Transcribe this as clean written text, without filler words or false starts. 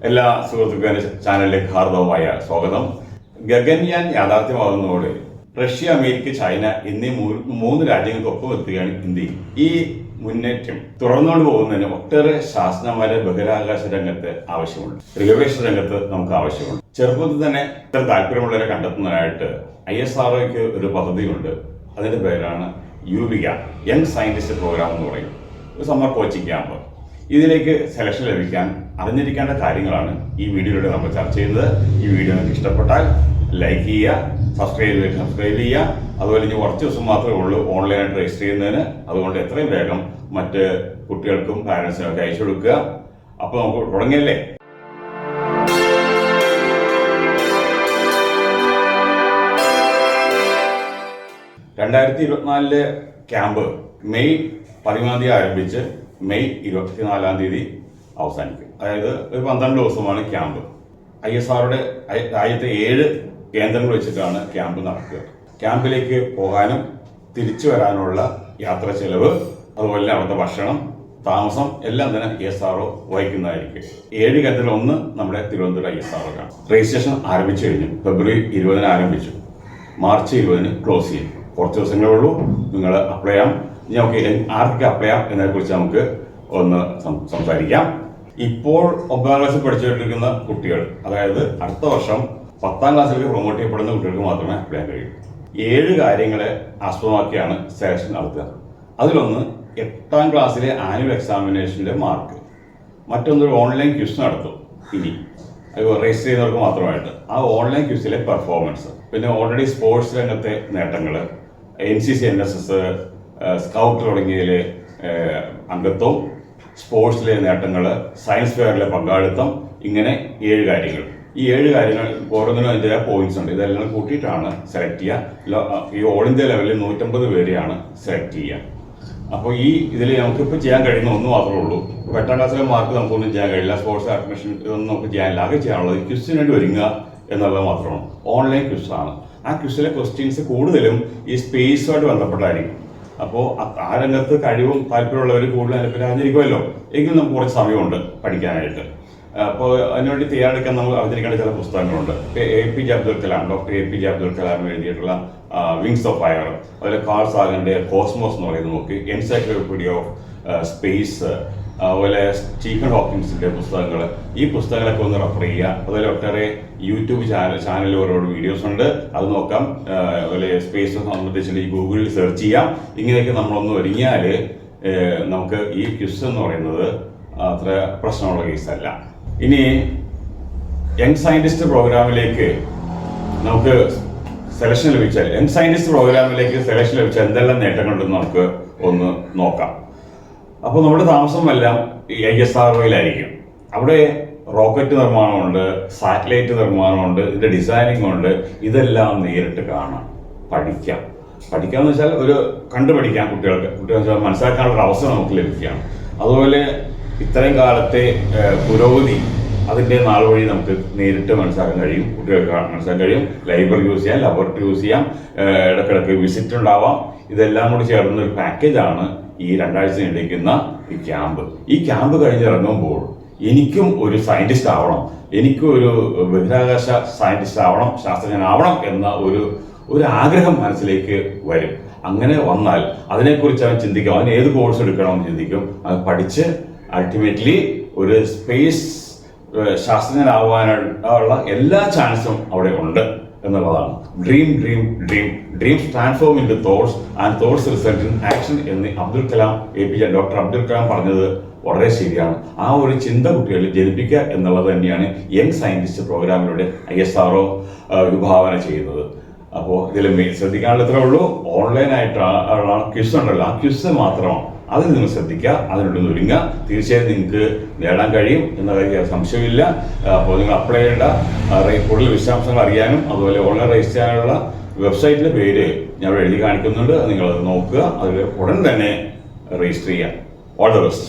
എല്ലാ സുഹൃത്തുക്കളും എൻ്റെ ചാനലിലേക്ക് ഹാർദവമായ സ്വാഗതം. ഗഗൻയാൻ യാഥാർത്ഥ്യമാകുന്നതോടെ റഷ്യ, അമേരിക്ക, ചൈന എന്നീ മൂന്ന് രാജ്യങ്ങൾക്കൊപ്പം എത്തുകയാണ് ഇന്ത്യ. ഈ മുന്നേറ്റം തുടർന്നുകൊണ്ട് പോകുന്നതിന് ഒട്ടേറെ ശാസ്ത്രജ്ഞന്മാരെ ബഹിരാകാശ രംഗത്ത് ആവശ്യമുണ്ട്, ഗവേഷണ രംഗത്ത് നമുക്ക് ആവശ്യമുണ്ട്. ചെറുപ്പത്തിൽ തന്നെ ഇത്ര താല്പര്യമുള്ളവരെ കണ്ടെത്തുന്നതിനായിട്ട് ISROയ്ക്ക് ഒരു പദ്ധതിയുണ്ട്. അതിന്റെ പേരാണ് യുവിക, യങ് സയന്റിസ്റ്റ് പ്രോഗ്രാം എന്ന് പറയും. ഒരു സമ്മർ കോച്ചിങ് ക്യാമ്പ്. ഇതിലേക്ക് സെലക്ഷൻ ലഭിക്കാൻ അറിഞ്ഞിരിക്കേണ്ട കാര്യങ്ങളാണ് ഈ വീഡിയോയിലൂടെ നമ്മൾ ചർച്ച ചെയ്യുന്നത്. ഈ വീഡിയോ നിങ്ങൾക്ക് ഇഷ്ടപ്പെട്ടാൽ ലൈക്ക് ചെയ്യുക, സബ്സ്ക്രൈബ് ചെയ്യുക. അതുപോലെ ഇനി കുറച്ച് ദിവസം മാത്രമേ ഉള്ളൂ ഓൺലൈനായിട്ട് രജിസ്റ്റർ ചെയ്യുന്നതിന്. അതുകൊണ്ട് എത്രയും വേഗം മറ്റ് കുട്ടികൾക്കും പാരൻസിനും ഒക്കെ അയച്ചു കൊടുക്കുക. അപ്പോൾ നമുക്ക് തുടങ്ങിയല്ലേ. (2024) ക്യാമ്പ് മെയ് 11 ആരംഭിച്ച് മെയ് 24 അവസാനിക്കും. അതായത് ഒരു 12 ദിവസമാണ് ക്യാമ്പ്. ISROയുടെ രാജ്യത്തെ 7 കേന്ദ്രങ്ങൾ വെച്ചിട്ടാണ് ക്യാമ്പ് നടക്കുക. ക്യാമ്പിലേക്ക് പോകാനും തിരിച്ചു വരാനുള്ള യാത്ര ചെലവ്, അതുപോലെ അവിടുത്തെ ഭക്ഷണം, താമസം എല്ലാം തന്നെ ISRO വഹിക്കുന്നതായിരിക്കും. 7 കേന്ദ്രങ്ങൾ, ഒന്ന് നമ്മുടെ തിരുവനന്തപുരം ISRO ആണ്. രജിസ്ട്രേഷൻ ആരംഭിച്ചു കഴിഞ്ഞു. ഫെബ്രുവരി 20 ആരംഭിച്ചു, മാർച്ച് 20 ക്ലോസ് ചെയ്യും. കുറച്ച് ദിവസങ്ങളേ ഉള്ളൂ. നിങ്ങൾ അപ്ലൈ ചെയ്യാം. ഇനി നമുക്ക് ആർക്കൊക്കെ അപ്ലൈ ചെയ്യാം എന്നതിനെ കുറിച്ച് നമുക്ക് ഒന്ന് സംസാരിക്കാം. ഇപ്പോൾ 9ാം ക്ലാസ്സിൽ പഠിച്ചുകൊണ്ടിരിക്കുന്ന കുട്ടികൾ, അതായത് അടുത്ത വർഷം 10ാം ക്ലാസ്സിലേക്ക് പ്രൊമോട്ട് ചെയ്യപ്പെടുന്ന കുട്ടികൾക്ക് മാത്രമേ അപ്ലൈ ചെയ്യാൻ കഴിയൂ. 7 കാര്യങ്ങളെ ആസ്പദമാക്കിയാണ് സെലക്ഷൻ നടത്തുക. അതിലൊന്ന് 8ാം ക്ലാസ്സിലെ ആനുവൽ എക്സാമിനേഷന്റെ മാർക്ക്. മറ്റൊന്നൊരു ഓൺലൈൻ ക്വിസ് നടത്തും. ഇനി രജിസ്റ്റർ ചെയ്യുന്നവർക്ക് മാത്രമായിട്ട് ആ ഓൺലൈൻ ക്വിസിലെ പെർഫോമൻസ്, പിന്നെ ഓൾറെഡി സ്പോർട്സ് രംഗത്തെ നേട്ടങ്ങൾ, NCC, NSS, സ്കൗട്ട് തുടങ്ങിയതിലെ അംഗത്വം, സ്പോർട്സിലെ നേട്ടങ്ങൾ, സയൻസ് ഫെയറിലെ പങ്കാളിത്തം, ഇങ്ങനെ 7 കാര്യങ്ങൾ. ഈ 7 കാര്യങ്ങൾ ഓരോന്നിനും അതിൻ്റെതായ പോയിന്റ്സ് ഉണ്ട്. ഇതെല്ലാം കൂട്ടിയിട്ടാണ് സെലക്ട് ചെയ്യുക. ഈ ഓൾ ഇന്ത്യ ലെവലിൽ 150 പേരെയാണ് സെലക്ട് ചെയ്യുക. അപ്പോൾ ഇതിൽ നമുക്കിപ്പോൾ ചെയ്യാൻ കഴിയുന്ന ഒന്ന് മാത്രമേ ഉള്ളൂ. 8ാം ക്ലാസ്സിലെ മാർക്ക് നമുക്കൊന്നും ചെയ്യാൻ കഴിയില്ല, സ്പോർട്സ് അഡ്മിഷൻ ഇതൊന്നും നമുക്ക് ചെയ്യാനില്ല. ആകെ ചെയ്യാനുള്ളത് ക്വിസിന് വേണ്ടി ഒരുങ്ങുക എന്നുള്ളത് മാത്രമാണ്. ഓൺലൈൻ ക്വിസാണ്. ആ ക്വിസിലെ ക്വസ്റ്റ്യൻസ് കൂടുതലും ഈ സ്പേസുമായിട്ട് ബന്ധപ്പെട്ടായിരിക്കും. അപ്പോൾ ആ രംഗത്ത് കഴിവും താല്പര്യമുള്ളവർ കൂടുതൽ അതിനെപ്പറ്റി അറിഞ്ഞിരിക്കുമല്ലോ. എങ്കിലും നമുക്ക് കുറച്ച് സമയമുണ്ട് പഠിക്കാനായിട്ട്. അപ്പോൾ അതിനുവേണ്ടി തയ്യാറെടുക്കാൻ നമ്മൾ അറിഞ്ഞിരിക്കേണ്ട ചില പുസ്തകങ്ങളുണ്ട്. APJ Abdul Kalam, doctor APJ Abdul Kalam എഴുതിയിട്ടുള്ള വിങ്സ് ഓഫ് ഫയർ, അതുപോലെ കാൾ സാഗന്റെ കോസ്മോസ് എന്ന് പറയുന്ന നോക്കി, എൻസൈക്ലോപീഡിയ ഓഫ് സ്പേസ്, അതുപോലെ സ്റ്റീഫൻ ഹോക്കിൻസിന്റെ പുസ്തകങ്ങൾ. ഈ പുസ്തകങ്ങളൊക്കെ ഒന്ന് റെഫർ ചെയ്യുക. അതുപോലെ ഒട്ടേറെ യൂട്യൂബ് ചാനലിൽ ഓരോ വീഡിയോസ് ഉണ്ട്, അത് നോക്കാം. അതുപോലെ സ്പേസ് സംബന്ധിച്ചിട്ട് ഈ ഗൂഗിളിൽ സെർച്ച് ചെയ്യാം. ഇങ്ങനെയൊക്കെ നമ്മളൊന്ന് ഒരുങ്ങിയാൽ നമുക്ക് ഈ ക്വിസ് എന്ന് പറയുന്നത് അത്ര പ്രശ്നമുള്ള കേസല്ല. ഇനി യങ് സയന്റിസ്റ്റ് പ്രോഗ്രാമിലേക്ക് നമുക്ക് സെലക്ഷൻ ലഭിച്ചാൽ, യങ് സയന്റിസ്റ്റ് പ്രോഗ്രാമിലേക്ക് സെലക്ഷൻ ലഭിച്ചാൽ എന്തെല്ലാം നേട്ടങ്ങളുണ്ടെന്ന് നമുക്ക് ഒന്ന് നോക്കാം. അപ്പോൾ നമ്മുടെ താമസമെല്ലാം ISROയിലായിരിക്കും. അവിടെ റോക്കറ്റ് നിർമ്മാണമുണ്ട്, സാറ്റലൈറ്റ് നിർമ്മാണമുണ്ട്, ഇതിന്റെ ഡിസൈനിങ് ഉണ്ട്. ഇതെല്ലാം നേരിട്ട് കാണാം, പഠിക്കാമെന്ന് വെച്ചാൽ ഒരു കണ്ടുപഠിക്കാം. കുട്ടികൾക്ക് മനസ്സിലാക്കാനുള്ള അവസരം നമുക്ക് ലഭിക്കുകയാണ്. അതുപോലെ ഇത്രയും കാലത്തെ പുരോഗതി, അതിൻ്റെ നാൾ വഴി നമുക്ക് നേരിട്ട് മനസ്സിലാക്കാൻ കഴിയും, കുട്ടികൾക്ക് മനസ്സിലാക്കാൻ കഴിയും. ലൈബ്രറി യൂസ് ചെയ്യാം, ലബോറട്ടറി യൂസ് ചെയ്യാം, ഇടയ്ക്കിടയ്ക്ക് വിസിറ്റ് ഉണ്ടാവാം. ഇതെല്ലാം കൂടി ചേർന്ന ഒരു പാക്കേജാണ് ഈ 2 ആഴ്ച നീണ്ടിരിക്കുന്ന ഈ ക്യാമ്പ്. ഈ ക്യാമ്പ് കഴിഞ്ഞിറങ്ങുമ്പോൾ എനിക്കും ഒരു സയന്റിസ്റ്റ് ആവണം, എനിക്കും ഒരു ബഹിരാകാശ സയന്റിസ്റ്റ് ആവണം, ശാസ്ത്രജ്ഞനാവണം എന്ന ഒരു ആഗ്രഹം മനസ്സിലേക്ക് വരും. അങ്ങനെ വന്നാൽ അതിനെക്കുറിച്ച് അവൻ ചിന്തിക്കും, അവൻ ഏത് കോഴ്സ് എടുക്കണമെന്ന് ചിന്തിക്കും. അത് പഠിച്ച് അൾട്ടിമേറ്റ്ലി ഒരു സ്പേസ് ശാസ്ത്രജ്ഞനാവാനുള്ള എല്ലാ ചാൻസും അവിടെ ഉണ്ട് എന്നുള്ളതാണ്. Dreams transform into thoughts and thoughts result in action എന്ന് ഡോക്ടർ അബ്ദുൽ കലാം പറഞ്ഞത് വളരെ ശരിയാണ്. ആ ഒരു ചിന്ത കുട്ടികളിൽ ജനിപ്പിക്കുക എന്നുള്ളത് തന്നെയാണ് യങ് സയന്റിസ്റ്റ് പ്രോഗ്രാമിലൂടെ ISRO വിഭാവന ചെയ്യുന്നത്. അപ്പോൾ ഇതിൽ ശ്രദ്ധിക്കാനുള്ള ഇത്രേ ഉള്ളൂ. ഓൺലൈനായിട്ടുള്ള ക്വിസ് ഉണ്ടല്ലോ, ആ ക്വിസ് മാത്രമാണ്. അതിൽ നിങ്ങൾ ശ്രദ്ധിക്കുക, അതിനുള്ളിൽ ഒരുങ്ങുക. തീർച്ചയായും നിങ്ങൾക്ക് നേടാൻ കഴിയും എന്ന കാര്യം സംശയമില്ല. അപ്പോൾ നിങ്ങൾ അപ്ലൈ ചെയ്യേണ്ട കൂടുതൽ വിശദാംശങ്ങൾ അറിയാനും അതുപോലെ ഓൺലൈൻ രജിസ്റ്റർ ചെയ്യാനുള്ള വെബ്സൈറ്റിലെ പേര് ഞാൻ ഇവിടെ എഴുതി കാണിക്കുന്നുണ്ട്. നിങ്ങളത് നോക്കുക, അതിൽ ഉടൻ തന്നെ രജിസ്റ്റർ ചെയ്യുക. All the best.